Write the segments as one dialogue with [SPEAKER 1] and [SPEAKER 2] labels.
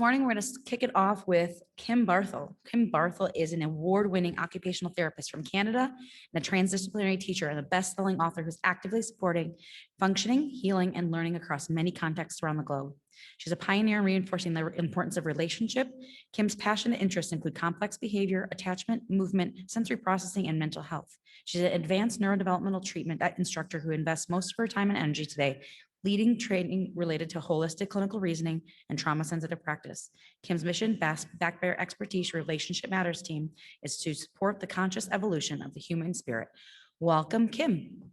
[SPEAKER 1] Morning, we're going to kick it off with Kim Barthel. Kim Barthel is an award-winning occupational therapist from Canada and a transdisciplinary teacher and a best-selling author who's actively supporting functioning, healing, and learning across many contexts around the globe. She's a pioneer in reinforcing the importance of relationship. Kim's passion and interests include complex behavior, attachment, movement, sensory processing, and mental health. She's an advanced neurodevelopmental treatment instructor who invests most of her time and energy today leading training related to holistic clinical reasoning and trauma-sensitive practice. Kim's mission, backed by her expertise Relationship Matters team, is to support the conscious evolution of the human spirit. Welcome, Kim.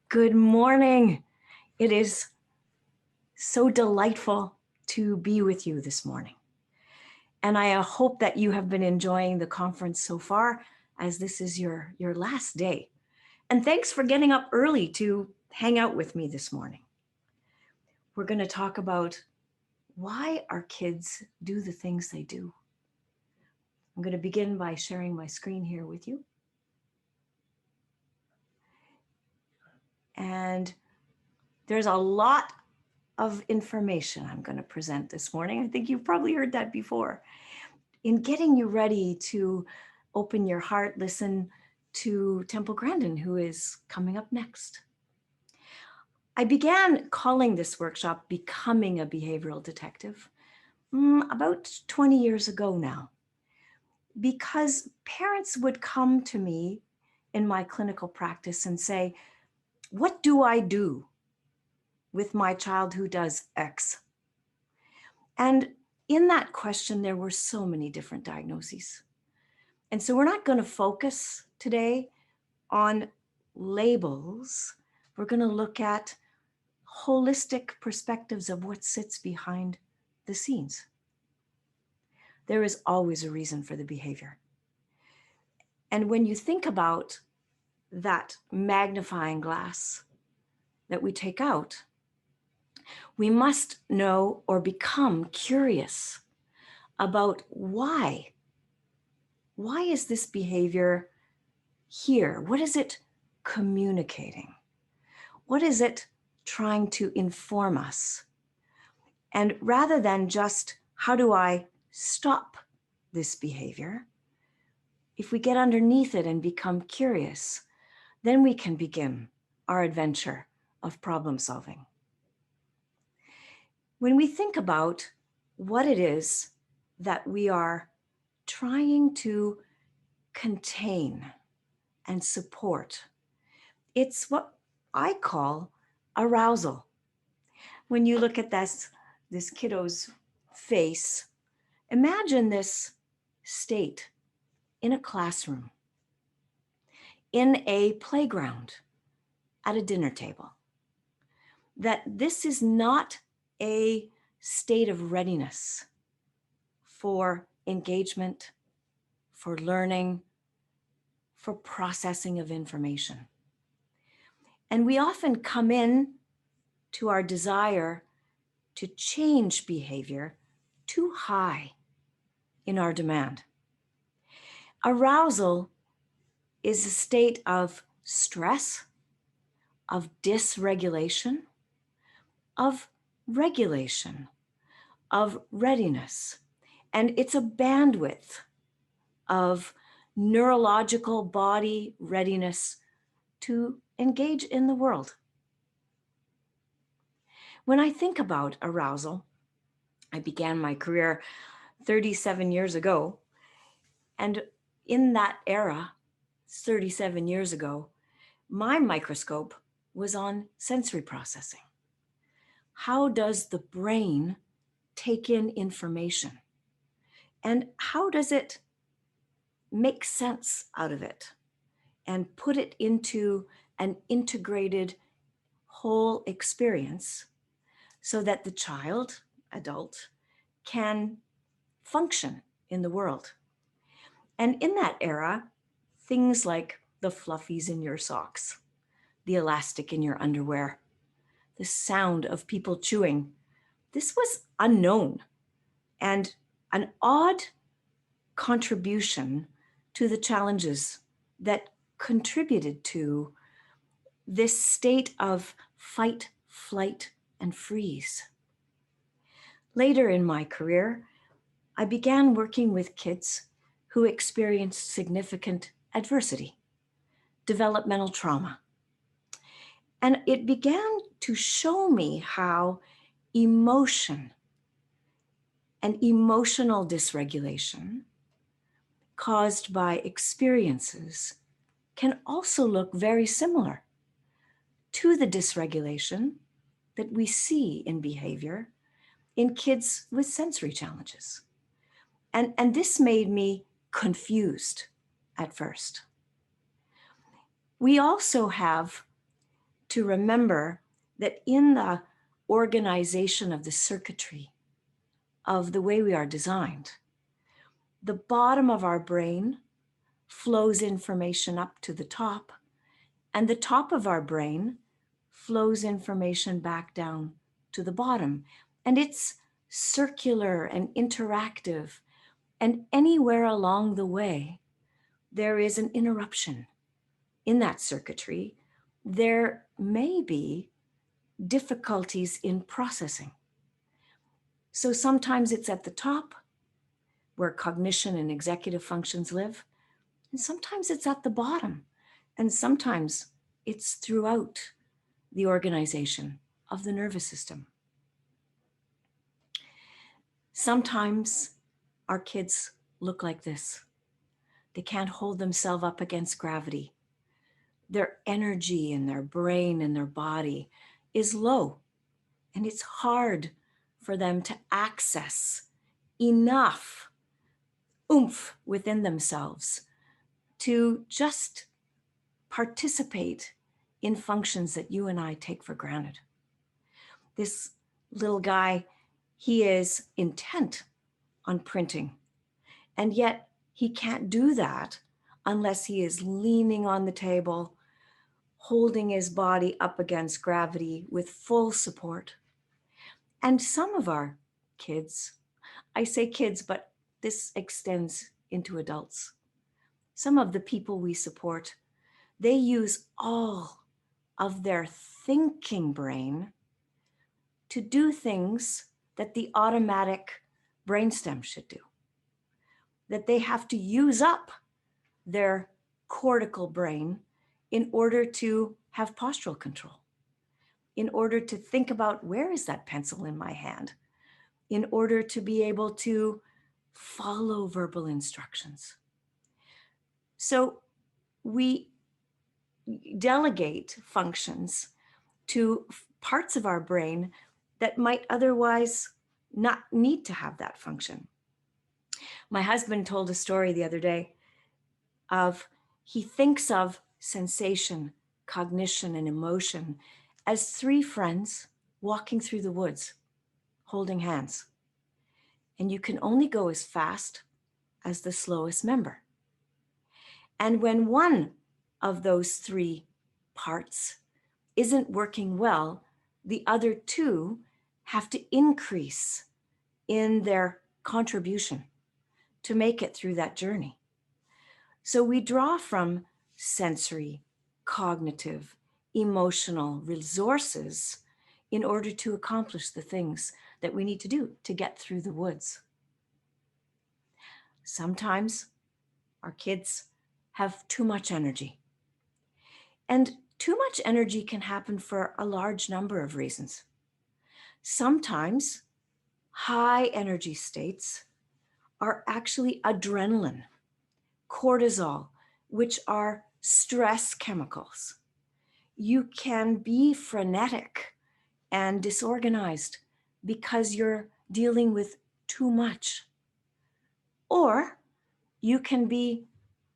[SPEAKER 2] Good morning. It is so delightful to be with you this morning. And I hope that you have been enjoying the conference so far, as this is your last day. And thanks for getting up early to hang out with me this morning. We're going to talk about why our kids do the things they do. I'm going to begin by sharing my screen here with you. And there's a lot of information I'm going to present this morning. I think you've probably heard that before. In getting you ready to open your heart, listen to Temple Grandin, who is coming up next. I began calling this workshop Becoming a Behavioral Detective about 20 years ago now, because parents would come to me in my clinical practice and say, what do I do with my child who does X? And in that question, there were so many different diagnoses. And so we're not going to focus today on labels. We're going to look at holistic perspectives of what sits behind the scenes. There is always a reason for the behavior. And when you think about that magnifying glass that we take out, we must know or become curious about why. Why is this behavior here? What is it communicating? What is it trying to inform us? And rather than just, how do I stop this behavior? If we get underneath it and become curious, then we can begin our adventure of problem solving. When we think about what it is that we are trying to contain and support, it's what I call arousal. When you look at this kiddo's face, imagine this state in a classroom, in a playground, at a dinner table. That this is not a state of readiness for engagement, for learning, for processing of information. And we often come in to our desire to change behavior too high in our demand. Arousal is a state of stress, of dysregulation, of regulation, of readiness. And it's a bandwidth of neurological body readiness to engage in the world. When I think about arousal, I began my career 37 years ago. And in that era, 37 years ago, my microscope was on sensory processing. How does the brain take in information? And how does it make sense out of it and put it into an integrated whole experience so that the child, adult, can function in the world? And in that era, things like the fluffies in your socks, the elastic in your underwear, the sound of people chewing, this was unknown and an odd contribution to the challenges that contributed to this state of fight, flight, and freeze. Later in my career, I began working with kids who experienced significant adversity, developmental trauma. And it began to show me how emotion and emotional dysregulation caused by experiences can also look very similar to the dysregulation that we see in behavior in kids with sensory challenges. And this made me confused at first. We also have to remember that in the organization of the circuitry of the way we are designed, the bottom of our brain flows information up to the top, and the top of our brain flows information back down to the bottom. And it's circular and interactive. And anywhere along the way, there is an interruption in that circuitry. There may be difficulties in processing. So sometimes it's at the top where cognition and executive functions live, and sometimes it's at the bottom, and sometimes it's throughout the organization of the nervous system. Sometimes our kids look like this. They can't hold themselves up against gravity. Their energy in their brain and their body is low, and it's hard for them to access enough oomph within themselves to just participate in functions that you and I take for granted. This little guy, he is intent on printing, and yet he can't do that unless he is leaning on the table, holding his body up against gravity with full support. And some of our kids, I say kids, but this extends into adults. Some of the people we support, they use all of their thinking brain to do things that the automatic brainstem should do. That they have to use up their cortical brain in order to have postural control, in order to think about where is that pencil in my hand, in order to be able to follow verbal instructions. So we delegate functions to parts of our brain that might otherwise not need to have that function. My husband told a story the other day of he thinks of sensation, cognition, and emotion as three friends walking through the woods, holding hands. And you can only go as fast as the slowest member. And when one of those three parts isn't working well, the other two have to increase in their contribution to make it through that journey. So we draw from sensory, cognitive, emotional resources in order to accomplish the things that we need to do to get through the woods. Sometimes our kids have too much energy. And too much energy can happen for a large number of reasons. Sometimes high energy states are actually adrenaline, cortisol, which are stress chemicals. You can be frenetic and disorganized because you're dealing with too much. Or you can be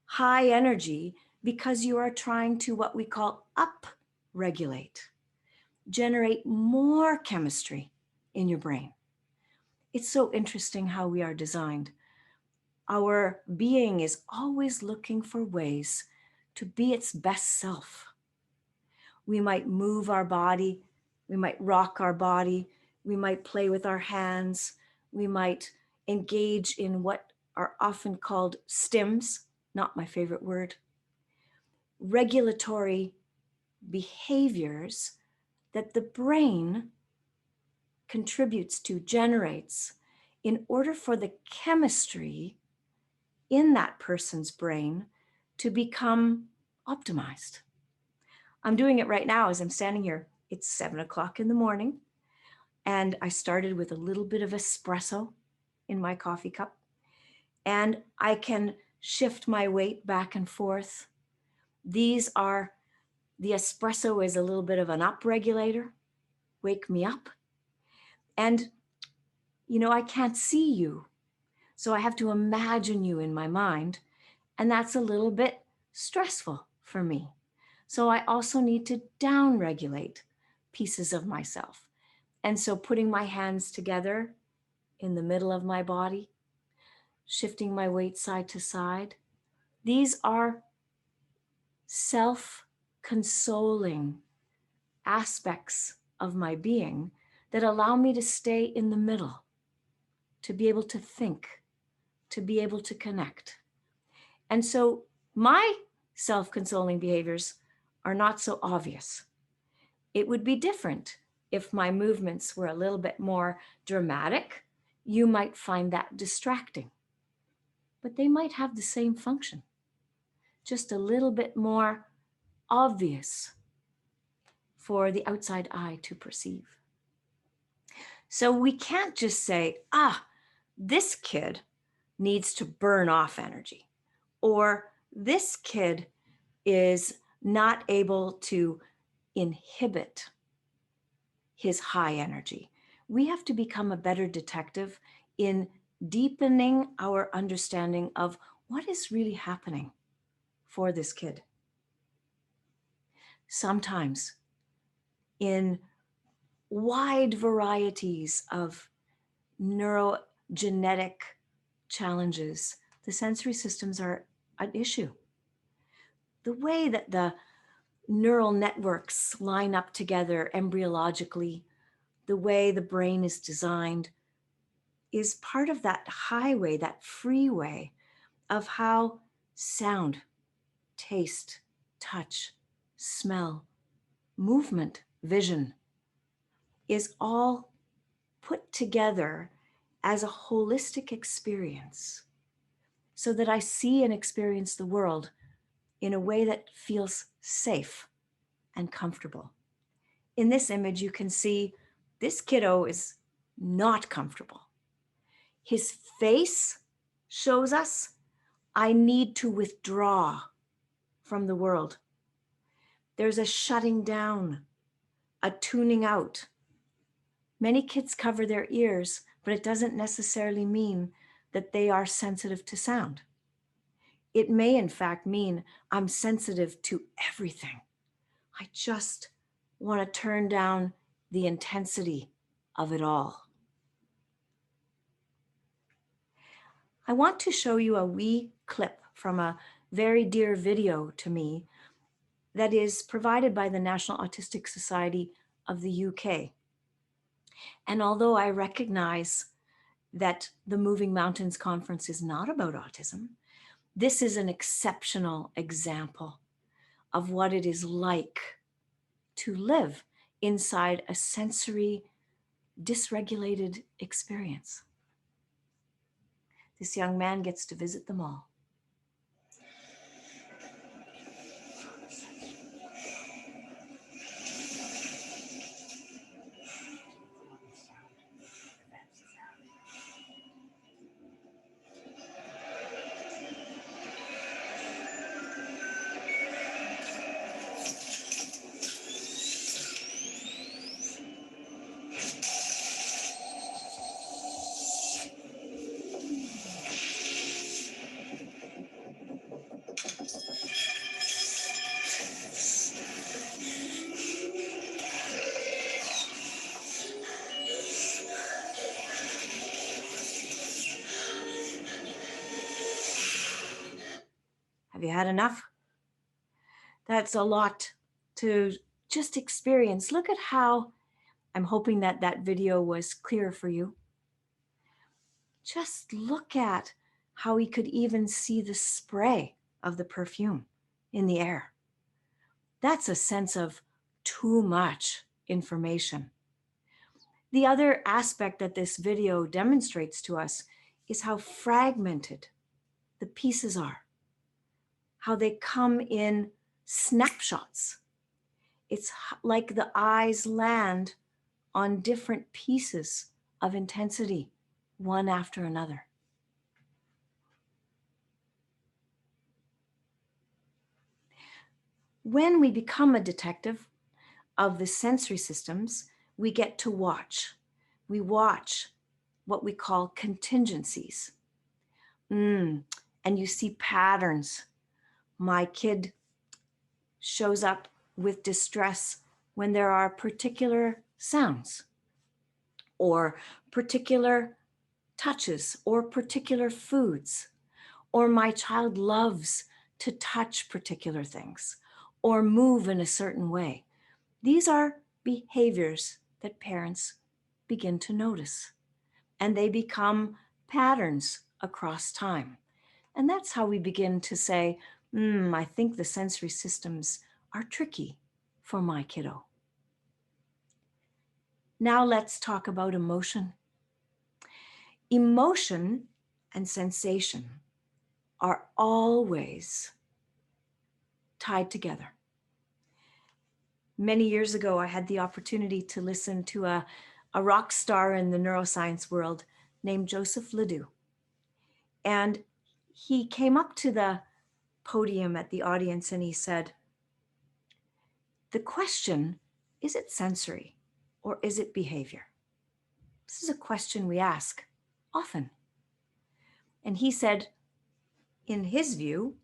[SPEAKER 2] high energy because you are trying to what we call up-regulate, generate more chemistry in your brain. It's so interesting how we are designed. Our being is always looking for ways to be its best self. We might move our body, we might rock our body, we might play with our hands, we might engage in what are often called stims, not my favorite word, regulatory behaviors that the brain contributes to, generates, in order for the chemistry in that person's brain to become optimized. I'm doing it right now as I'm standing here. It's 7 o'clock in the morning, and I started with a little bit of espresso in my coffee cup, and I can shift my weight back and forth. The espresso is a little bit of an upregulator, wake me up. And, I can't see you, so I have to imagine you in my mind, and that's a little bit stressful for me. So I also need to downregulate pieces of myself. And so putting my hands together in the middle of my body, shifting my weight side to side, these are self-consoling aspects of my being that allow me to stay in the middle, to be able to think, to be able to connect. And so my self-consoling behaviors are not so obvious. It would be different if my movements were a little bit more dramatic. You might find that distracting, but they might have the same function, just a little bit more obvious for the outside eye to perceive. So we can't just say, this kid needs to burn off energy, or this kid is not able to inhibit his high energy. We have to become a better detective in deepening our understanding of what is really happening for this kid. Sometimes in wide varieties of neurogenetic challenges, the sensory systems are an issue. The way that the neural networks line up together embryologically, the way the brain is designed, is part of that highway, that freeway of how sound, taste, touch, smell, movement, vision is all put together as a holistic experience, so that I see and experience the world in a way that feels safe and comfortable. In this image, you can see this kiddo is not comfortable. His face shows us, I need to withdraw from the world. There's a shutting down, a tuning out. Many kids cover their ears, but it doesn't necessarily mean that they are sensitive to sound. It may, in fact, mean I'm sensitive to everything. I just want to turn down the intensity of it all. I want to show you a wee clip from a very dear video to me that is provided by the National Autistic Society of the UK. And although I recognize that the Moving Mountains Conference is not about autism, this is an exceptional example of what it is like to live inside a sensory dysregulated experience. This young man gets to visit them all. Have you had enough? That's a lot to just experience. Look at how, I'm hoping that that video was clear for you. Just look at how he could even see the spray of the perfume in the air. That's a sense of too much information. The other aspect that this video demonstrates to us is how fragmented the pieces are, how they come in snapshots. It's like the eyes land on different pieces of intensity, one after another. When we become a detective of the sensory systems, we get to watch. We watch what we call contingencies. And you see patterns. My kid shows up with distress when there are particular sounds or particular touches or particular foods, or my child loves to touch particular things or move in a certain way. These are behaviors that parents begin to notice, and they become patterns across time. And that's how we begin to say, I think the sensory systems are tricky for my kiddo. Now let's talk about emotion. Emotion and sensation are always tied together. Many years ago, I had the opportunity to listen to a rock star in the neuroscience world named Joseph Ledoux. And he came up to the podium at the audience and he said, the question, is it sensory or is it behavior? This is a question we ask often. And he said, in his view,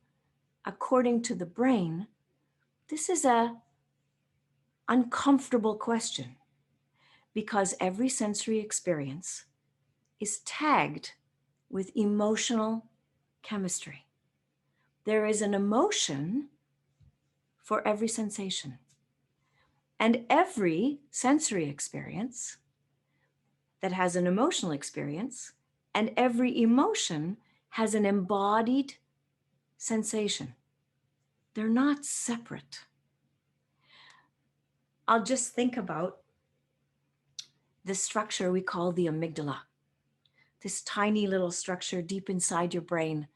[SPEAKER 2] according to the brain, this is an uncomfortable question because every sensory experience is tagged with emotional chemistry. There is an emotion for every sensation. And every sensory experience that has an emotional experience, and every emotion has an embodied sensation. They're not separate. I'll just think about the structure we call the amygdala, this tiny little structure deep inside your brain.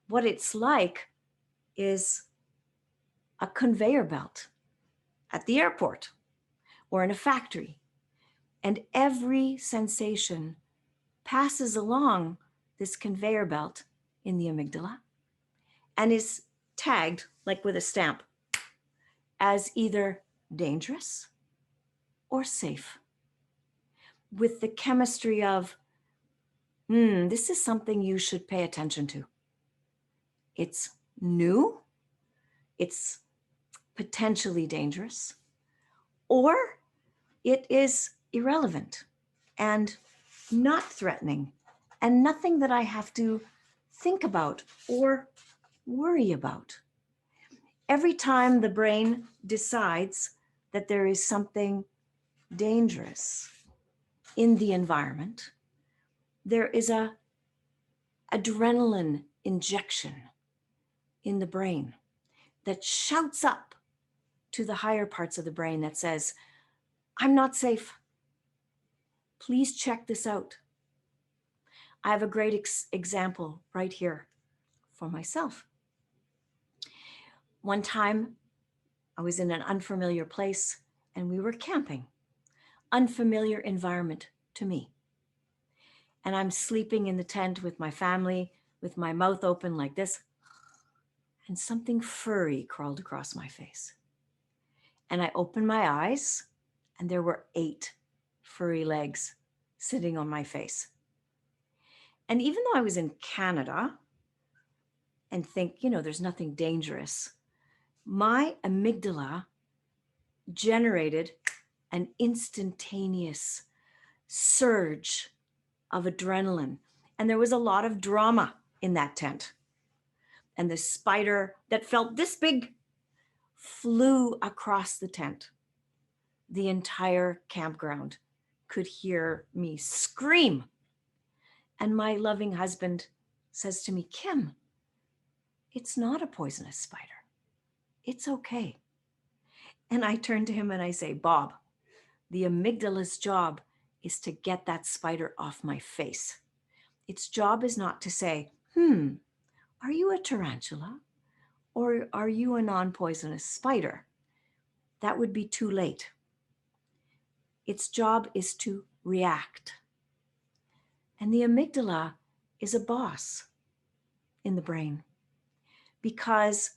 [SPEAKER 2] What it's like is a conveyor belt at the airport or in a factory. And every sensation passes along this conveyor belt in the amygdala and is tagged, like with a stamp, as either dangerous or safe, with the chemistry of, this is something you should pay attention to. It's new, it's potentially dangerous, or it is irrelevant and not threatening and nothing that I have to think about or worry about. Every time the brain decides that there is something dangerous in the environment, there is a adrenaline injection in the brain that shouts up to the higher parts of the brain that says, I'm not safe. Please check this out. I have a great example right here for myself. One time I was in an unfamiliar place and we were camping. Unfamiliar environment to me. And I'm sleeping in the tent with my family with my mouth open like this. And something furry crawled across my face. And I opened my eyes and there were 8 furry legs sitting on my face. And even though I was in Canada and think, there's nothing dangerous, my amygdala generated an instantaneous surge of adrenaline. And there was a lot of drama in that tent. And the spider that felt this big flew across the tent. The entire campground could hear me scream. And my loving husband says to me, Kim, it's not a poisonous spider. It's okay. And I turn to him and I say, Bob, the amygdala's job is to get that spider off my face. Its job is not to say, are you a tarantula or are you a non-poisonous spider? That would be too late. Its job is to react. And the amygdala is a boss in the brain because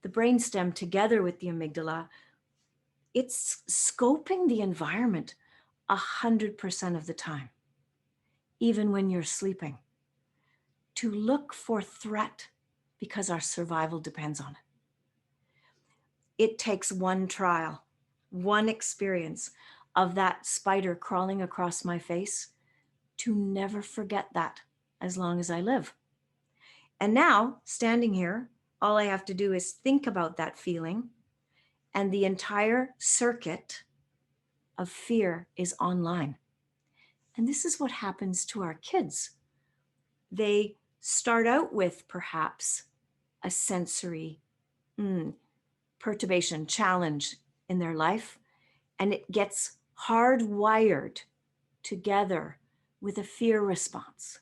[SPEAKER 2] the brainstem together with the amygdala, it's scoping the environment 100% of the time, even when you're sleeping, to look for threat because our survival depends on it. It takes one trial, one experience of that spider crawling across my face to never forget that as long as I live. And now, standing here, all I have to do is think about that feeling, and the entire circuit of fear is online. And this is what happens to our kids. They start out with perhaps a sensory perturbation, challenge in their life, and it gets hardwired together with a fear response.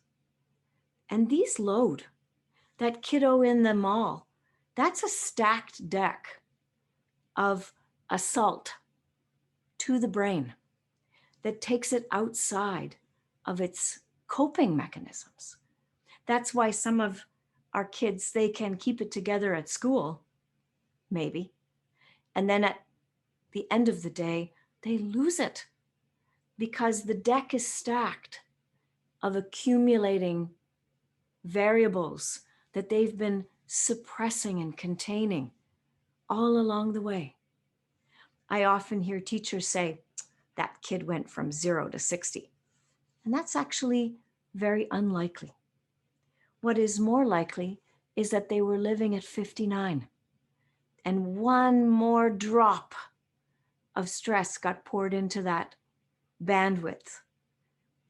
[SPEAKER 2] And these load. That kiddo in the mall, that's a stacked deck of assault to the brain that takes it outside of its coping mechanisms. That's why some of our kids, they can keep it together at school, maybe, and then at the end of the day, they lose it because the deck is stacked of accumulating variables that they've been suppressing and containing all along the way. I often hear teachers say, that kid went from 0 to 60. And that's actually very unlikely. What is more likely is that they were living at 59. And one more drop of stress got poured into that bandwidth.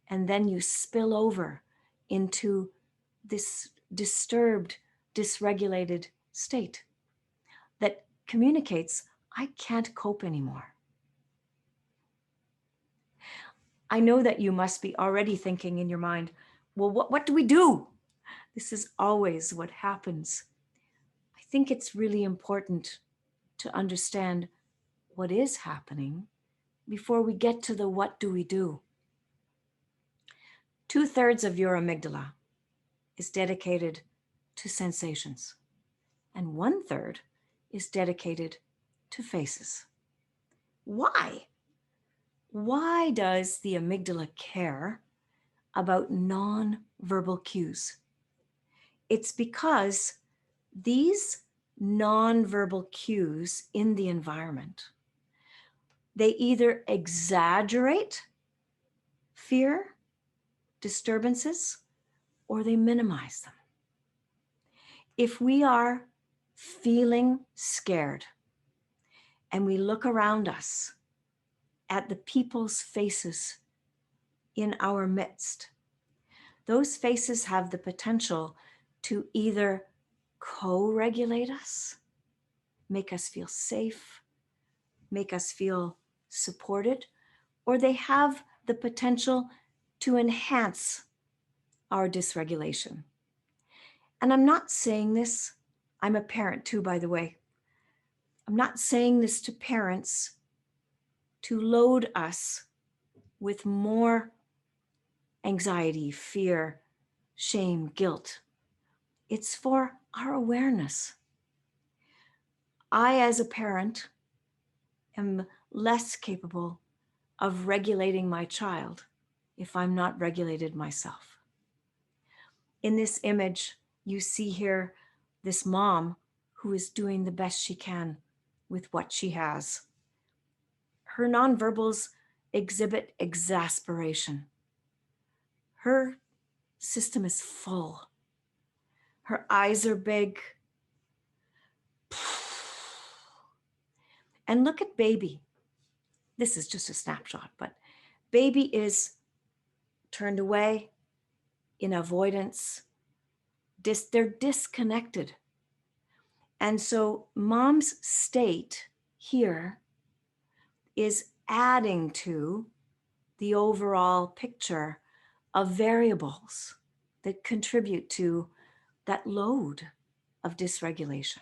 [SPEAKER 2] And then you spill over into this disturbed, dysregulated state that communicates, I can't cope anymore. I know that you must be already thinking in your mind, well, what do we do? This is always what happens. I think it's really important to understand what is happening before we get to the what do we do. 2/3 of your amygdala is dedicated to sensations, and 1/3 is dedicated to faces. Why? Why does the amygdala care about non-verbal cues? It's because these non-verbal cues in the environment, they either exaggerate fear, disturbances, or they minimize them. If we are feeling scared and we look around us at the people's faces in our midst, those faces have the potential to either co-regulate us, make us feel safe, make us feel supported, or they have the potential to enhance our dysregulation. And I'm not saying this, I'm a parent too, by the way. I'm not saying this to parents to load us with more anxiety, fear, shame, guilt. It's for our awareness. I, as a parent, am less capable of regulating my child if I'm not regulated myself. In this image, you see here this mom who is doing the best she can with what she has. Her nonverbals exhibit exasperation. Her system is full. Her eyes are big. And look at baby. This is just a snapshot, but baby is turned away in avoidance. They're disconnected. And so mom's state here is adding to the overall picture of variables that contribute to that load of dysregulation.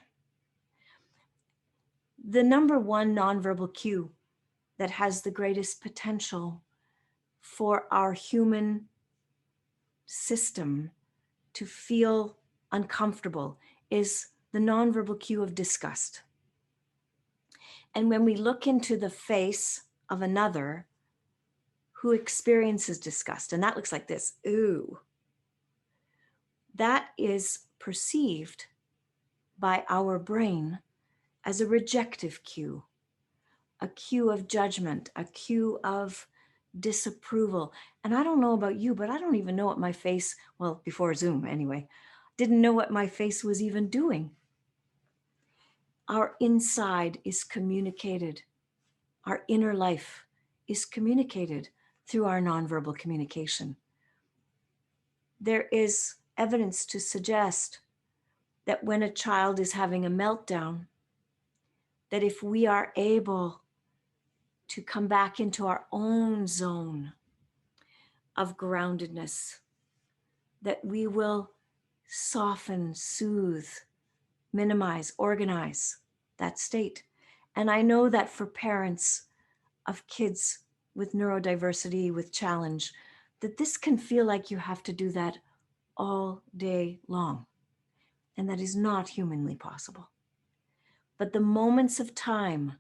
[SPEAKER 2] The number one nonverbal cue that has the greatest potential for our human system to feel uncomfortable is the nonverbal cue of disgust. And when we look into the face of another who experiences disgust, and that looks like this, ooh, that is perceived by our brain as a rejective cue, a cue of judgment, a cue of disapproval. And I don't know about you, but I don't even know what my face, well, before Zoom anyway, didn't know what my face was even doing. Our inside is communicated. Our inner life is communicated through our nonverbal communication. There is evidence to suggest that when a child is having a meltdown, that if we are able to come back into our own zone of groundedness, that we will soften, soothe, minimize, organize that state. And I know that for parents of kids with neurodiversity, with challenge, that this can feel like you have to do that all day long. And that is not humanly possible. But the moments of time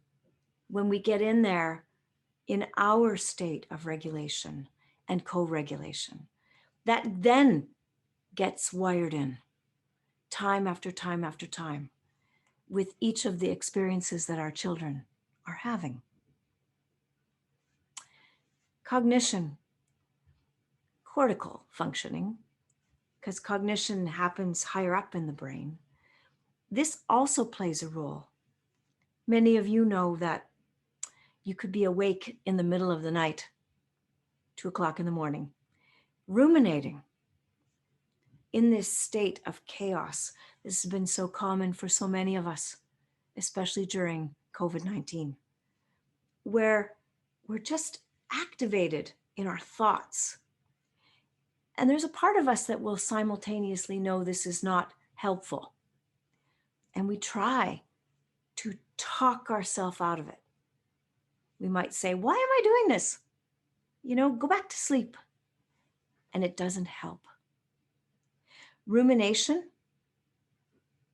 [SPEAKER 2] when we get in there in our state of regulation and co-regulation, that then gets wired in time after time after time with each of the experiences that our children are having. Cognition, cortical functioning, because cognition happens higher up in the brain. This also plays a role. Many of you know that you could be awake in the middle of the night, 2 o'clock in the morning, ruminating in this state of chaos. This has been so common for so many of us, especially during COVID-19, where we're just activated in our thoughts. And there's a part of us that will simultaneously know this is not helpful. And we try to talk ourselves out of it. We might say, why am I doing this? Go back to sleep. And it doesn't help. Rumination,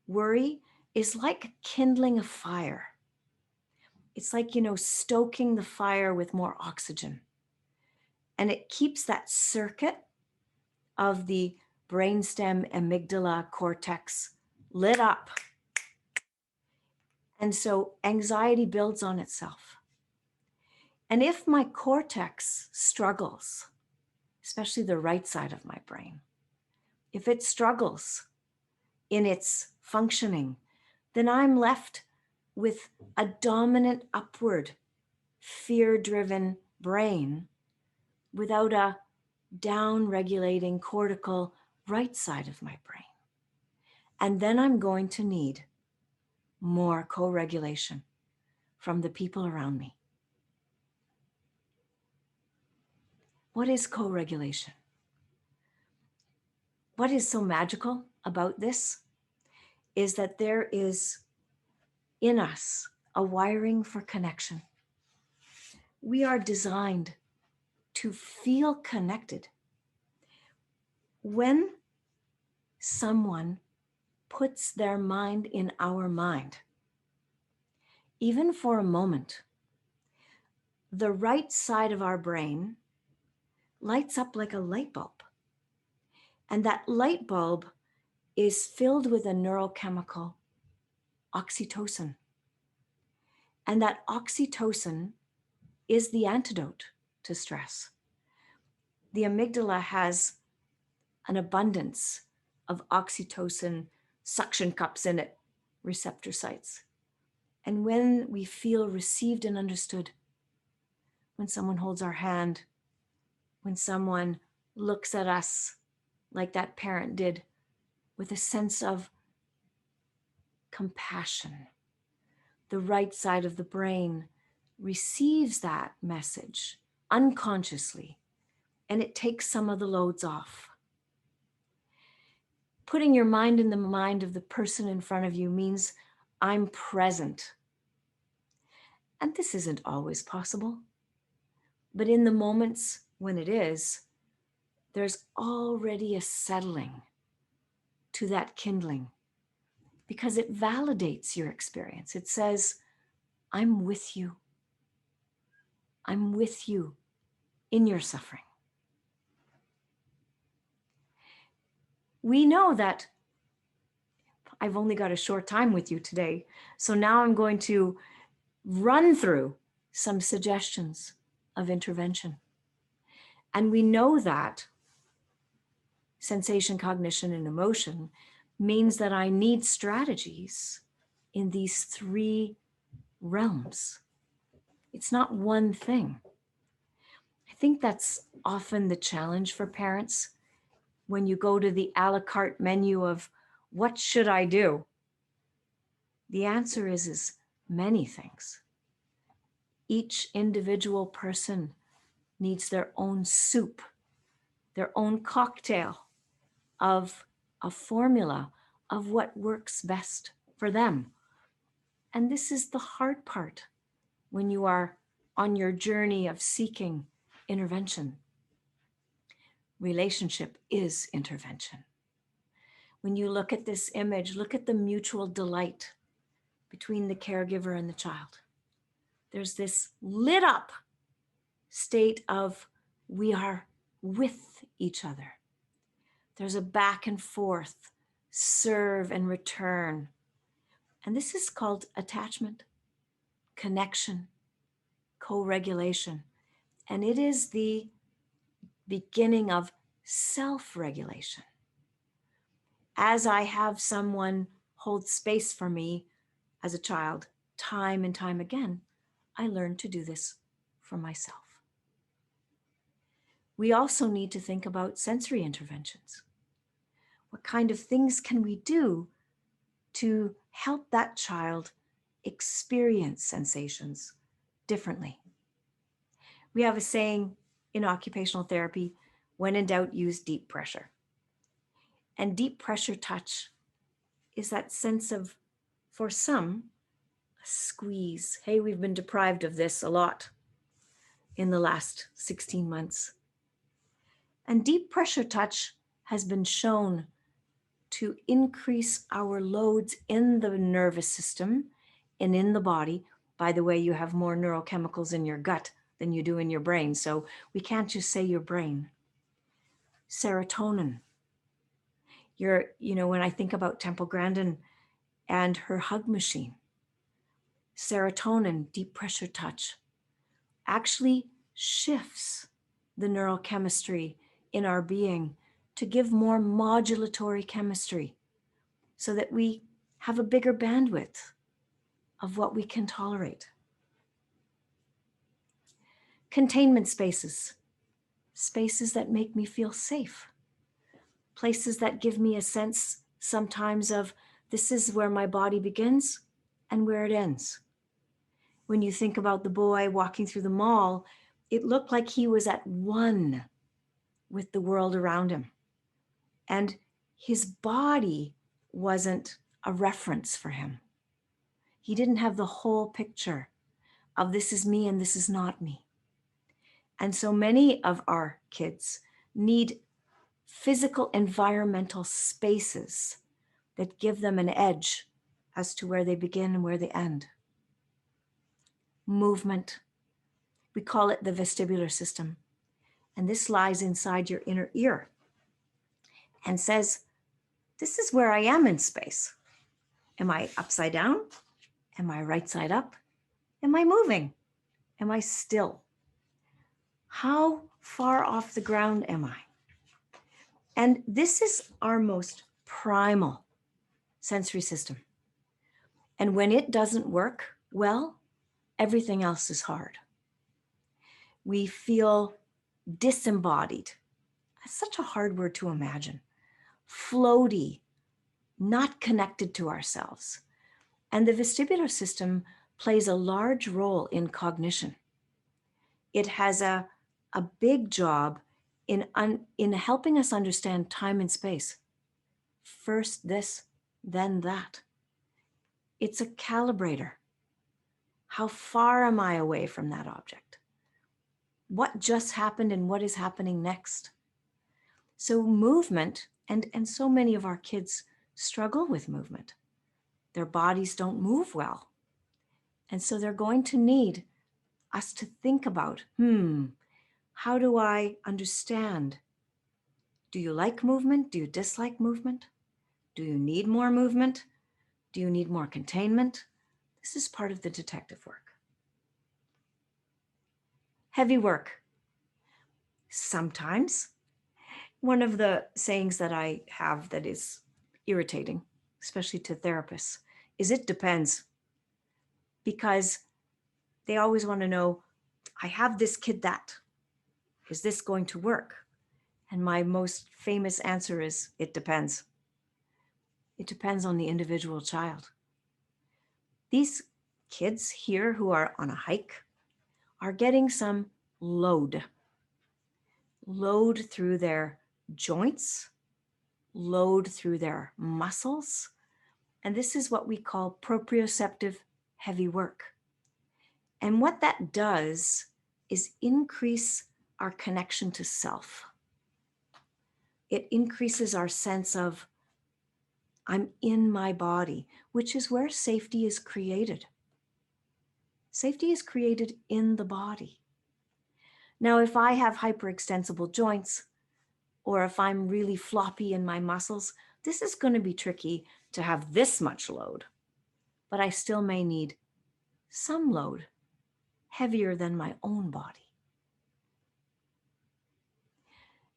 [SPEAKER 2] worry, is like kindling a fire. It's like, stoking the fire with more oxygen. And it keeps that circuit of the brainstem amygdala cortex lit up. And so anxiety builds on itself. And if my cortex struggles, especially the right side of my brain, if it struggles in its functioning, then I'm left with a dominant upward fear-driven brain without a down-regulating cortical right side of my brain. And then I'm going to need more co-regulation from the people around me. What is co-regulation? What is so magical about this is that there is in us a wiring for connection. We are designed to feel connected. When someone puts their mind in our mind, even for a moment, the right side of our brain lights up like a light bulb. And that light bulb is filled with a neurochemical, oxytocin. And that oxytocin is the antidote to stress. The amygdala has an abundance of oxytocin suction cups in it, receptor sites. And when we feel received and understood, when someone holds our hand, when someone looks at us like that parent did with a sense of compassion, the right side of the brain receives that message unconsciously, and it takes some of the loads off. Putting your mind in the mind of the person in front of you means I'm present. And this isn't always possible, but in the moments when it is, there's already a settling to that kindling because it validates your experience. It says, I'm with you. I'm with you in your suffering. We know that I've only got a short time with you today, so now I'm going to run through some suggestions of intervention. And we know that sensation, cognition, and emotion means that I need strategies in these three realms. It's not one thing. I think that's often the challenge for parents when you go to the a la carte menu of what should I do? The answer is many things. Each individual person needs their own soup, their own cocktail of a formula of what works best for them. And this is the hard part when you are on your journey of seeking intervention. Relationship is intervention. When you look at this image, look at the mutual delight between the caregiver and the child. There's this lit up state of we are with each other. There's a back and forth, serve and return. And this is called attachment, connection, co-regulation. And it is the beginning of self-regulation. As I have someone hold space for me as a child, time and time again, I learned to do this for myself. We also need to think about sensory interventions. What kind of things can we do to help that child experience sensations differently? We have a saying in occupational therapy, when in doubt, use deep pressure. And deep pressure touch is that sense of, for some, a squeeze. Hey, we've been deprived of this a lot in the last 16 months. And deep pressure touch has been shown to increase our loads in the nervous system and in the body. By the way, you have more neurochemicals in your gut than you do in your brain. So we can't just say your brain. Serotonin. When I think about Temple Grandin and her hug machine, serotonin, deep pressure touch, actually shifts the neurochemistry in our being to give more modulatory chemistry so that we have a bigger bandwidth of what we can tolerate. Containment spaces, spaces that make me feel safe, places that give me a sense sometimes of this is where my body begins and where it ends. When you think about the boy walking through the mall, it looked like he was at one with the world around him. And his body wasn't a reference for him. He didn't have the whole picture of this is me and this is not me. And so many of our kids need physical environmental spaces that give them an edge as to where they begin and where they end. Movement. We call it the vestibular system. And this lies inside your inner ear and says, this is where I am in space. Am I upside down? Am I right side up? Am I moving? Am I still? How far off the ground am I? And this is our most primal sensory system. And when it doesn't work well, everything else is hard. We feel disembodied. That's such a hard word to imagine. Floaty, not connected to ourselves. And the vestibular system plays a large role in cognition. It has a a big job in helping us understand time and space. First this, then that. It's a calibrator. How far am I away from that object? What just happened and what is happening next? So movement, and so many of our kids struggle with movement. Their bodies don't move well. And so they're going to need us to think about, how do I understand? Do you like movement? Do you dislike movement? Do you need more movement? Do you need more containment? This is part of the detective work. Heavy work. Sometimes. One of the sayings that I have that is irritating, especially to therapists, is it depends. Because they always want to know, I have this kid that. Is this going to work? And my most famous answer is, it depends. It depends on the individual child. These kids here who are on a hike are getting some load through their joints, load through their muscles. And this is what we call proprioceptive heavy work. And what that does is increase our connection to self. It increases our sense of, I'm in my body, which is where safety is created. Safety is created in the body. Now, if I have hyperextensible joints, or if I'm really floppy in my muscles, this is going to be tricky to have this much load, but I still may need some load, heavier than my own body.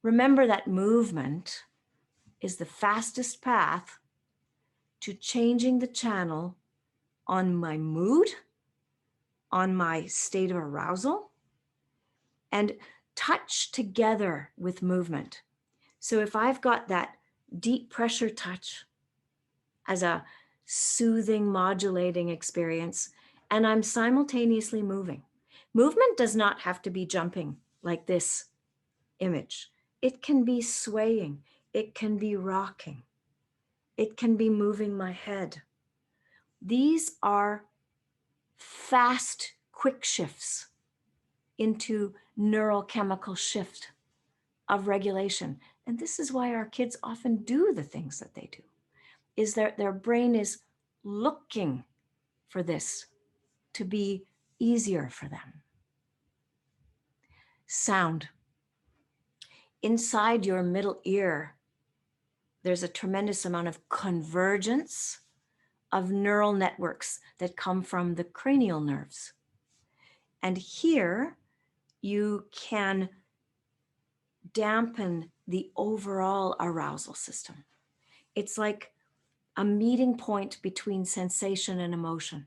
[SPEAKER 2] Remember that movement is the fastest path to changing the channel on my mood, on my state of arousal, and touch together with movement. So if I've got that deep pressure touch as a soothing, modulating experience, and I'm simultaneously moving. Movement does not have to be jumping like this image. It can be swaying. It can be rocking. It can be moving my head. These are fast, quick shifts into neurochemical shift of regulation. And this is why our kids often do the things that they do, is their brain is looking for this to be easier for them. Sound. Inside your middle ear, there's a tremendous amount of convergence of neural networks that come from the cranial nerves. And here you can dampen the overall arousal system. It's like a meeting point between sensation and emotion.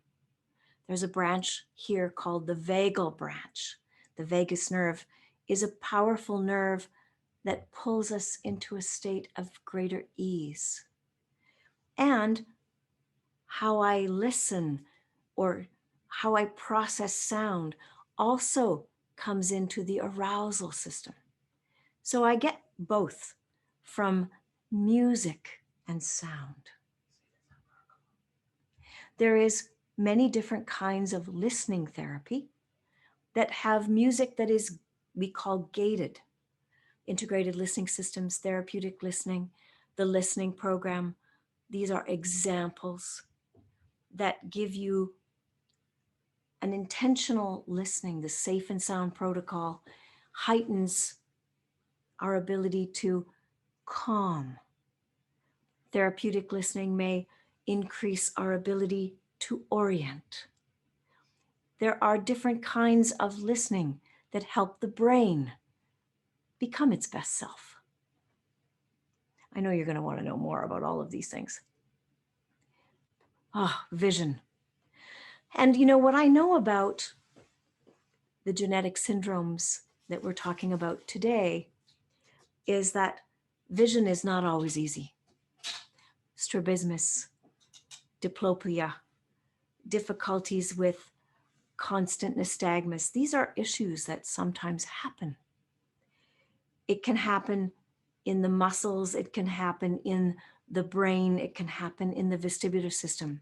[SPEAKER 2] There's a branch here called the vagal branch. The vagus nerve is a powerful nerve that pulls us into a state of greater ease. And how I listen or how I process sound also comes into the arousal system. So I get both from music and sound. There is many different kinds of listening therapy that have music that is, we call gated. Integrated listening systems, therapeutic listening, the listening program. These are examples that give you an intentional listening. The safe and sound protocol heightens our ability to calm. Therapeutic listening may increase our ability to orient. There are different kinds of listening that help the brain become its best self. I know you're going to want to know more about all of these things. Vision. And you know what I know about the genetic syndromes that we're talking about today is that vision is not always easy. Strabismus, diplopia, difficulties with constant nystagmus. These are issues that sometimes happen. It can happen in the muscles, it can happen in the brain, it can happen in the vestibular system.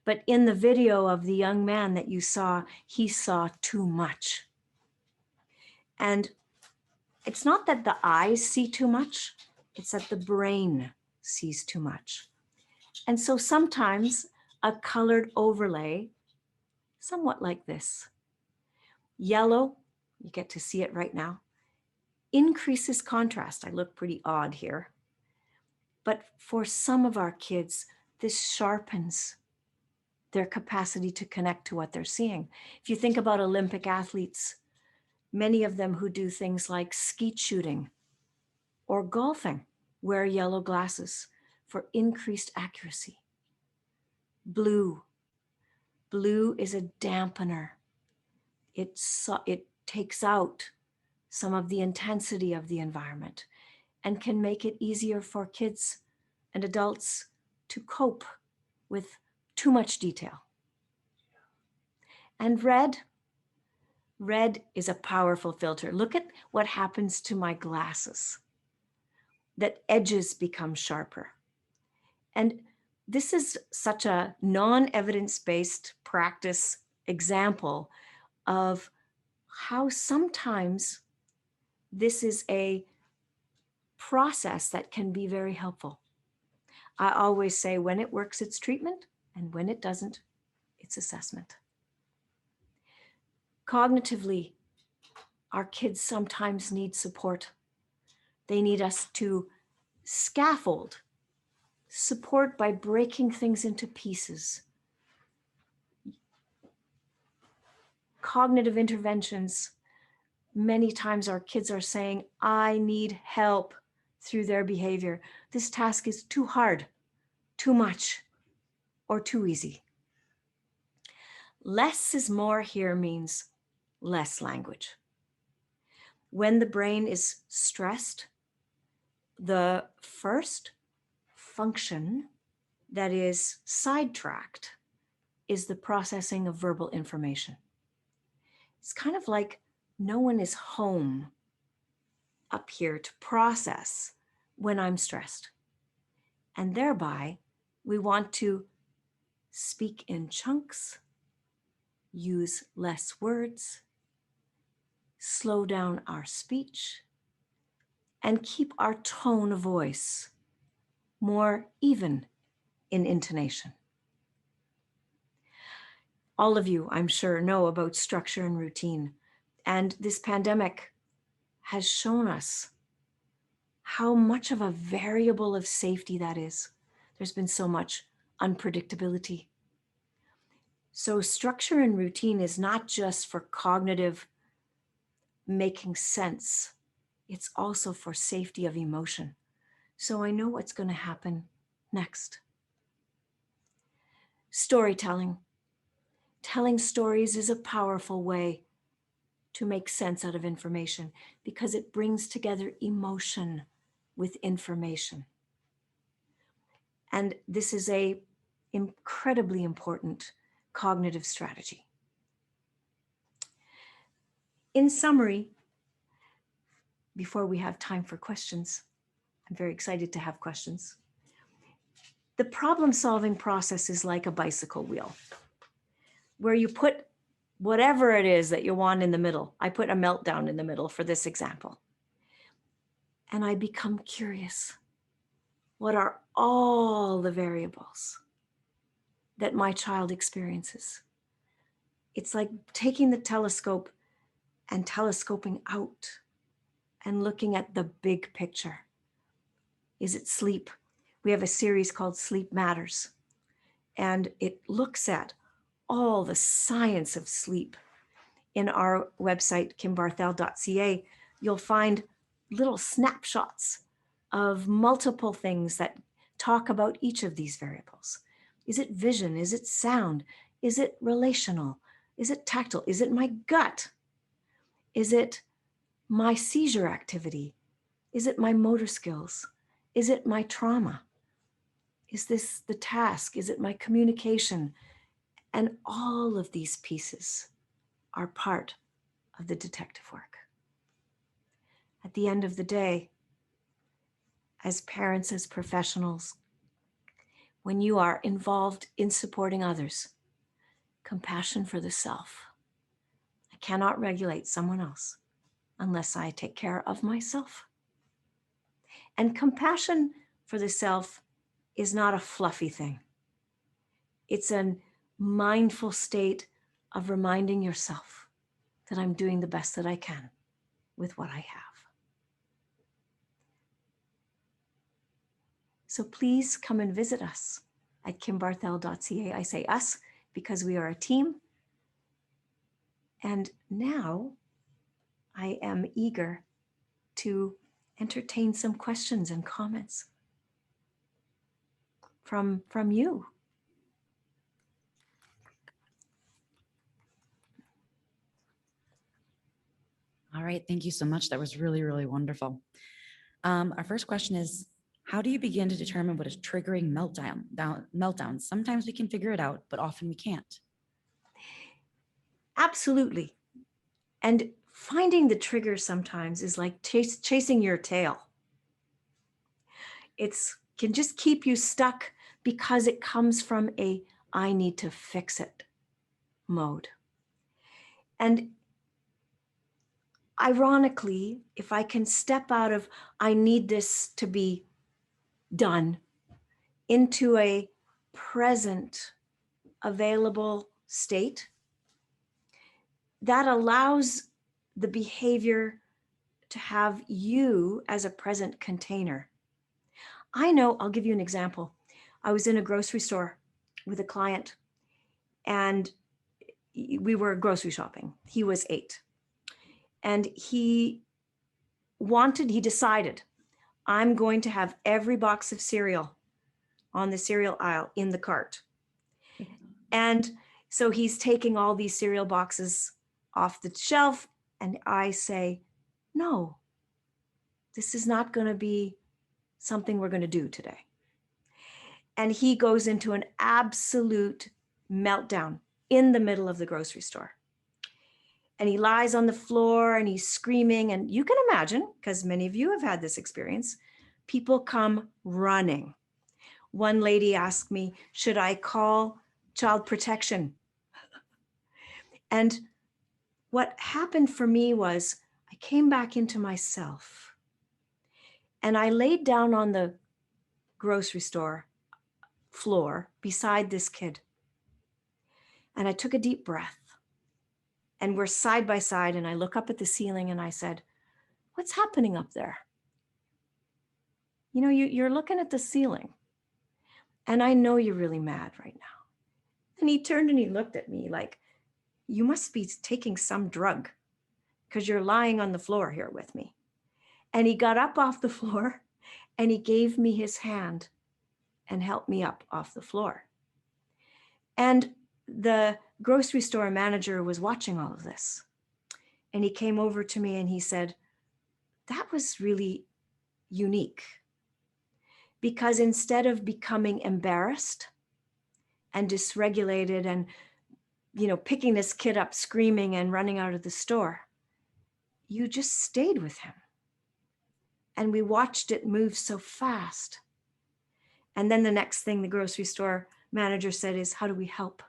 [SPEAKER 2] But in the video of the young man that you saw, he saw too much. And it's not that the eyes see too much, it's that the brain sees too much. And so sometimes a colored overlay, somewhat like this, yellow, you get to see it right now, increases contrast. I look pretty odd here. But for some of our kids, this sharpens their capacity to connect to what they're seeing. If you think about Olympic athletes, many of them who do things like skeet shooting or golfing wear yellow glasses for increased accuracy. Blue. Blue is a dampener. It takes out some of the intensity of the environment and can make it easier for kids and adults to cope with too much detail. And red is a powerful filter. Look at what happens to my glasses. That edges become sharper. And this is such a non-evidence-based practice example of how sometimes this is a process that can be very helpful. I always say when it works, it's treatment, and when it doesn't, it's assessment. Cognitively, our kids sometimes need support. They need us to scaffold, support by breaking things into pieces. Cognitive interventions, many times our kids are saying, I need help through their behavior. This task is too hard, too much, or too easy. Less is more here means less language. When the brain is stressed, the first function that is sidetracked is the processing of verbal information. It's kind of like no one is home up here to process when I'm stressed. And thereby, we want to speak in chunks, use less words, slow down our speech, and keep our tone of voice more even in intonation. All of you, I'm sure, know about structure and routine. And this pandemic has shown us how much of a variable of safety that is. There's been so much unpredictability. So structure and routine is not just for cognitive making sense. It's also for safety of emotion. So I know what's going to happen next. Storytelling. Telling stories is a powerful way to make sense out of information because it brings together emotion with information. And this is an incredibly important cognitive strategy. In summary, before we have time for questions, I'm very excited to have questions. The problem-solving process is like a bicycle wheel, where you put whatever it is that you want in the middle. I put a meltdown in the middle for this example. And I become curious. What are all the variables that my child experiences? It's like taking the telescope and telescoping out and looking at the big picture. Is it sleep? We have a series called Sleep Matters, and it looks at all the science of sleep. In our website, kimbarthel.ca, you'll find little snapshots of multiple things that talk about each of these variables. Is it vision? Is it sound? Is it relational? Is it tactile? Is it my gut? Is it my seizure activity? Is it my motor skills? Is it my trauma? Is this the task? Is it my communication? And all of these pieces are part of the detective work. At the end of the day, as parents, as professionals, when you are involved in supporting others, compassion for the self. I cannot regulate someone else unless I take care of myself. And compassion for the self is not a fluffy thing. It's a mindful state of reminding yourself that I'm doing the best that I can with what I have. So please come and visit us at kimbarthel.ca. I say us because we are a team. And now I am eager to entertain some questions and comments from you.
[SPEAKER 1] All right, thank you so much. That was really, really wonderful. Our first question is, how do you begin to determine what is triggering meltdowns? Sometimes we can figure it out, but often we can't.
[SPEAKER 2] Absolutely. And finding the trigger sometimes is like chasing your tail. It can just keep you stuck because it comes from a I need to fix it mode. And ironically, if I can step out of I need this to be done into a present available state, that allows the behavior to have you as a present container. I know, I'll give you an example. I was in a grocery store with a client and we were grocery shopping. He was 8. And he decided, I'm going to have every box of cereal on the cereal aisle in the cart. And so he's taking all these cereal boxes off the shelf. And I say, no, this is not going to be something we're going to do today. And he goes into an absolute meltdown in the middle of the grocery store. And he lies on the floor and he's screaming. And you can imagine, because many of you have had this experience, people come running. One lady asked me, should I call child protection? And what happened for me was I came back into myself and I laid down on the grocery store floor beside this kid. And I took a deep breath. And we're side by side, and I look up at the ceiling and I said, what's happening up there? You know, you're looking at the ceiling, and I know you're really mad right now. And he turned and he looked at me like, you must be taking some drug because you're lying on the floor here with me. And he got up off the floor and he gave me his hand and helped me up off the floor. And the grocery store manager was watching all of this. And he came over to me and he said, that was really unique. Because instead of becoming embarrassed and dysregulated and, you know, picking this kid up screaming and running out of the store, you just stayed with him. And we watched it move so fast. And then the next thing the grocery store manager said is, how do we help?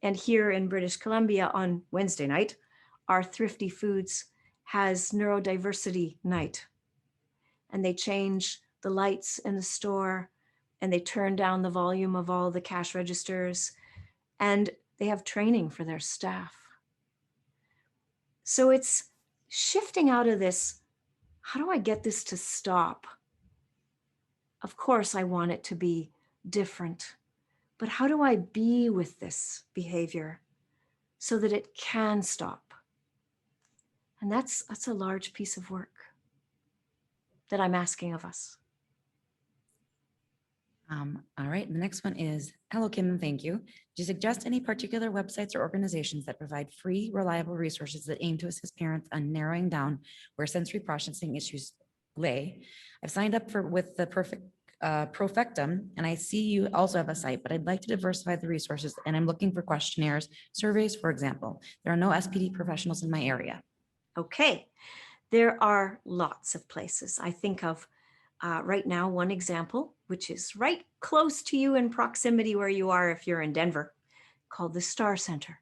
[SPEAKER 2] And here in British Columbia on Wednesday night, our Thrifty Foods has neurodiversity night. And they change the lights in the store and they turn down the volume of all the cash registers and they have training for their staff. So it's shifting out of this, how do I get this to stop? Of course, I want it to be different, but how do I be with this behavior so that it can stop? And that's a large piece of work that I'm asking of us.
[SPEAKER 1] All right, the next one is, hello, Kim, and thank you. Do you suggest any particular websites or organizations that provide free, reliable resources that aim to assist parents on narrowing down where sensory processing issues lay? I've signed up with the Profectum, and I see you also have a site, but I'd like to diversify the resources, and I'm looking for questionnaires, surveys, for example. There are no SPD professionals in my area.
[SPEAKER 2] Okay, There are lots of places. I think of right now one example, which is right close to you in proximity where you are if you're in Denver, called the Star Center.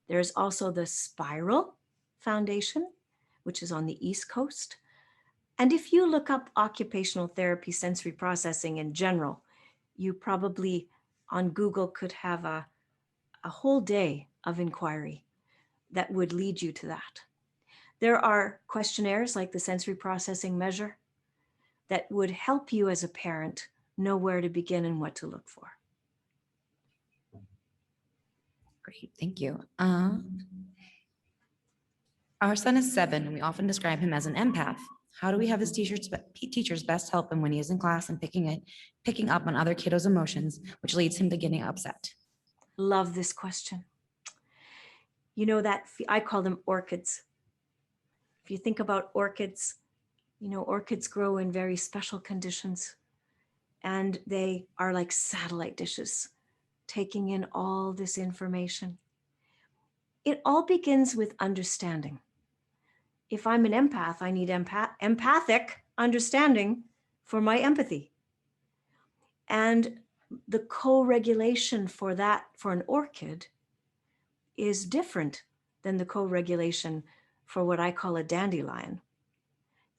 [SPEAKER 2] There's also the Spiral Foundation, which is on the East Coast. And if you look up occupational therapy, sensory processing in general, you probably on Google could have a whole day of inquiry that would lead you to that. There are questionnaires like the sensory processing measure that would help you as a parent know where to begin and what to look for.
[SPEAKER 1] Great, thank you. Our son is 7, and we often describe him as an empath. How do we have his teachers best help him when he is in class and picking up on other kiddos' emotions, which leads him to getting upset?
[SPEAKER 2] Love this question. You know that I call them orchids. If you think about orchids, you know, orchids grow in very special conditions, and they are like satellite dishes, taking in all this information. It all begins with understanding. If I'm an empath, I need empathic understanding for my empathy. And the co-regulation for that, for an orchid, is different than the co-regulation for what I call a dandelion.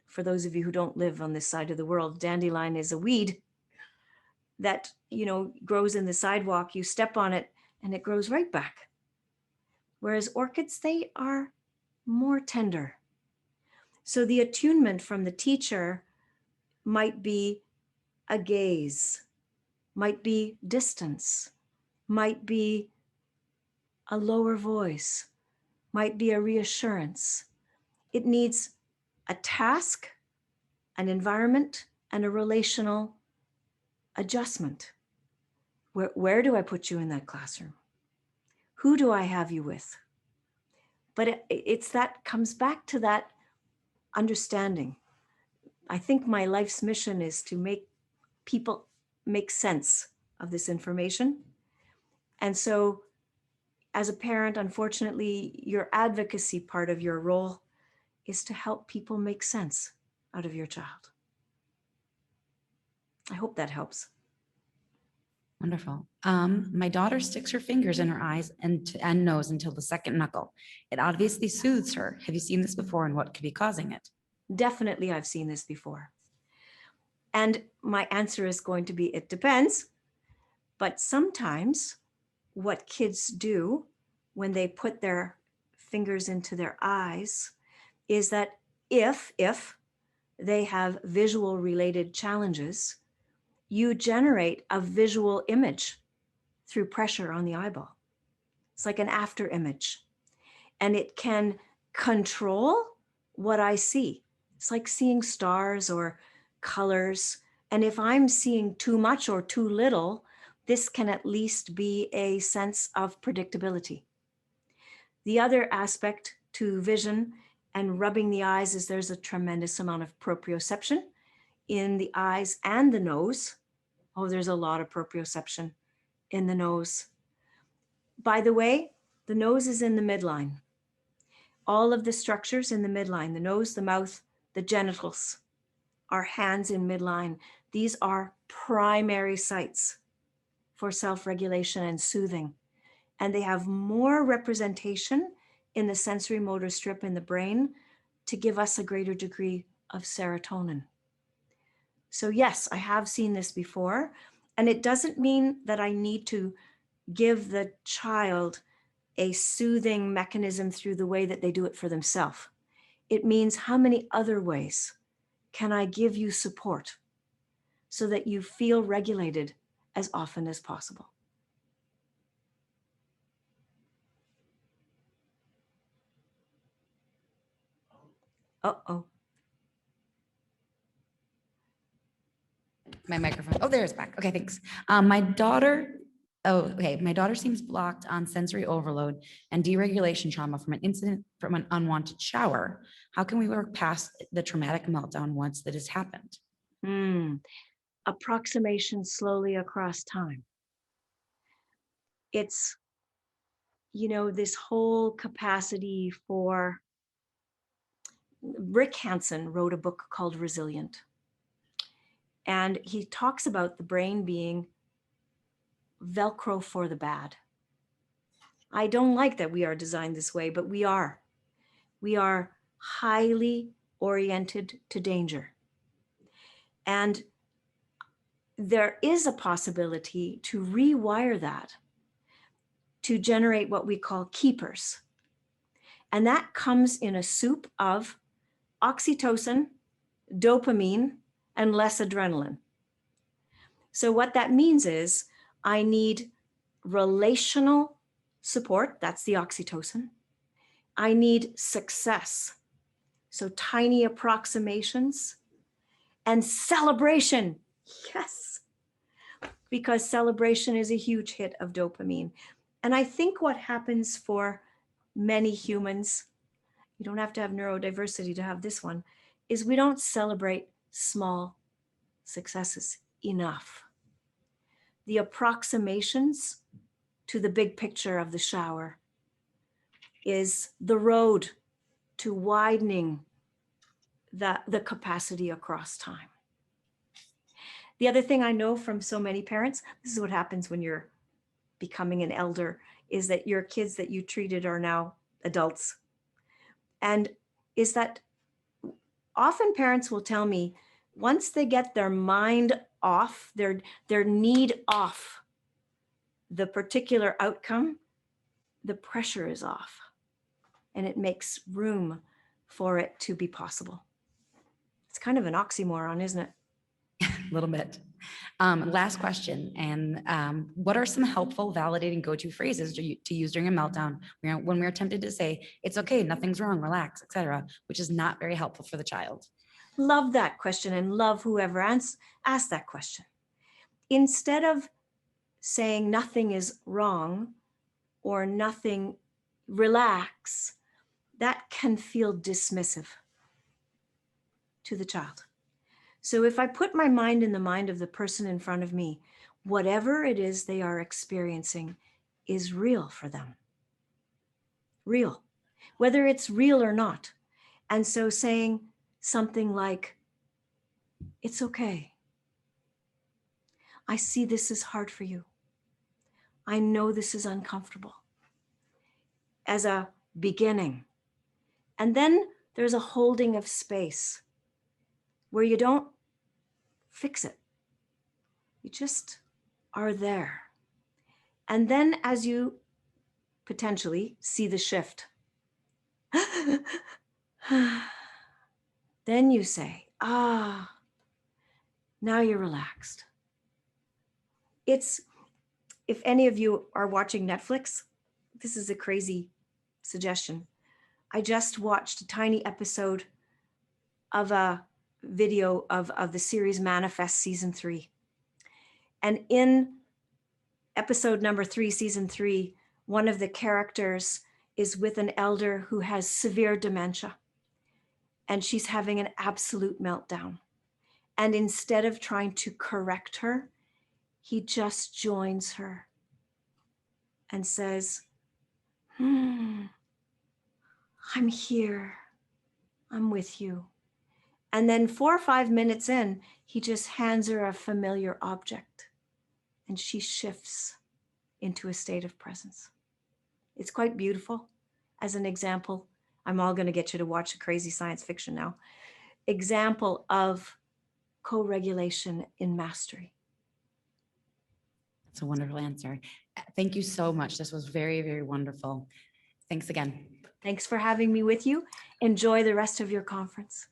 [SPEAKER 2] For those of you who don't live on this side of the world, dandelion is a weed that, you know, grows in the sidewalk. You step on it and it grows right back. Whereas orchids, they are more tender. So the attunement from the teacher might be a gaze, might be distance, might be a lower voice, might be a reassurance. It needs a task, an environment, and a relational adjustment. Where do I put you in that classroom? Who do I have you with? But it's that comes back to that understanding. I think my life's mission is to make people make sense of this information. And so as a parent, unfortunately, your advocacy part of your role is to help people make sense out of your child. I hope that helps.
[SPEAKER 1] Wonderful. My daughter sticks her fingers in her eyes and nose until the second knuckle. It obviously soothes her. Have you seen this before, and what could be causing it?
[SPEAKER 2] Definitely, I've seen this before. And my answer is going to be, it depends. But sometimes what kids do when they put their fingers into their eyes is that if they have visual related challenges, you generate a visual image through pressure on the eyeball. It's like an after image, and it can control what I see. It's like seeing stars or colors. And if I'm seeing too much or too little, this can at least be a sense of predictability. The other aspect to vision and rubbing the eyes is there's a tremendous amount of proprioception in the eyes and the nose. Oh, there's a lot of proprioception in the nose. By the way, the nose is in the midline. All of the structures in the midline, the nose, the mouth, the genitals, our hands in midline. These are primary sites for self-regulation and soothing. And they have more representation in the sensory motor strip in the brain to give us a greater degree of serotonin. So yes, I have seen this before. And it doesn't mean that I need to give the child a soothing mechanism through the way that they do it for themselves. It means how many other ways can I give you support so that you feel regulated as often as possible. Uh-oh.
[SPEAKER 1] My microphone. Oh, there's back. Okay, thanks. My daughter. Oh, okay. My daughter seems blocked on sensory overload and deregulation trauma from an incident from an unwanted shower. How can we work past the traumatic meltdown once that has happened?
[SPEAKER 2] Approximation slowly across time. It's, you know, this whole capacity for Rick Hansen wrote a book called Resilient. And he talks about the brain being Velcro for the bad. I don't like that we are designed this way, but we are. We are highly oriented to danger. And there is a possibility to rewire that to generate what we call keepers. And that comes in a soup of oxytocin, dopamine, and less adrenaline. So what that means is I need relational support, that's the oxytocin. I need success, so tiny approximations, and celebration, yes, because celebration is a huge hit of dopamine. And I think what happens for many humans, you don't have to have neurodiversity to have this one, is we don't celebrate small successes enough. The approximations to the big picture of the shower is the road to widening the capacity across time. The other thing I know from so many parents, this is what happens when you're becoming an elder, is that your kids that you treated are now adults. And is that often parents will tell me, once they get their mind off, their need off the particular outcome, the pressure is off and it makes room for it to be possible. It's kind of an oxymoron, isn't it?
[SPEAKER 1] A little bit. Last question. And what are some helpful, validating go-to phrases to use during a meltdown when we're tempted to say, it's okay, nothing's wrong, relax, etc., which is not very helpful for the child?
[SPEAKER 2] Love that question and love whoever asked that question. Instead of saying nothing is wrong or nothing, relax, that can feel dismissive to the child. So if I put my mind in the mind of the person in front of me, whatever it is they are experiencing is real for them. Real, whether it's real or not. And so saying something like, it's okay. I see this is hard for you. I know this is uncomfortable, as a beginning. And then there's a holding of space where you don't fix it. You just are there. And then as you potentially see the shift, then you say, now you're relaxed. It's, if any of you are watching Netflix, this is a crazy suggestion. I just watched a tiny episode of a video of the series Manifest season 3. And in episode number 3, season 3, one of the characters is with an elder who has severe dementia. And she's having an absolute meltdown. And instead of trying to correct her, he just joins her and says, I'm here. I'm with you. And then 4 or 5 minutes in, he just hands her a familiar object and she shifts into a state of presence. It's quite beautiful. As an example, I'm all going to get you to watch a crazy science fiction now. Example of co-regulation in mastery.
[SPEAKER 1] That's a wonderful answer. Thank you so much. This was very, very wonderful. Thanks again.
[SPEAKER 2] Thanks for having me with you. Enjoy the rest of your conference.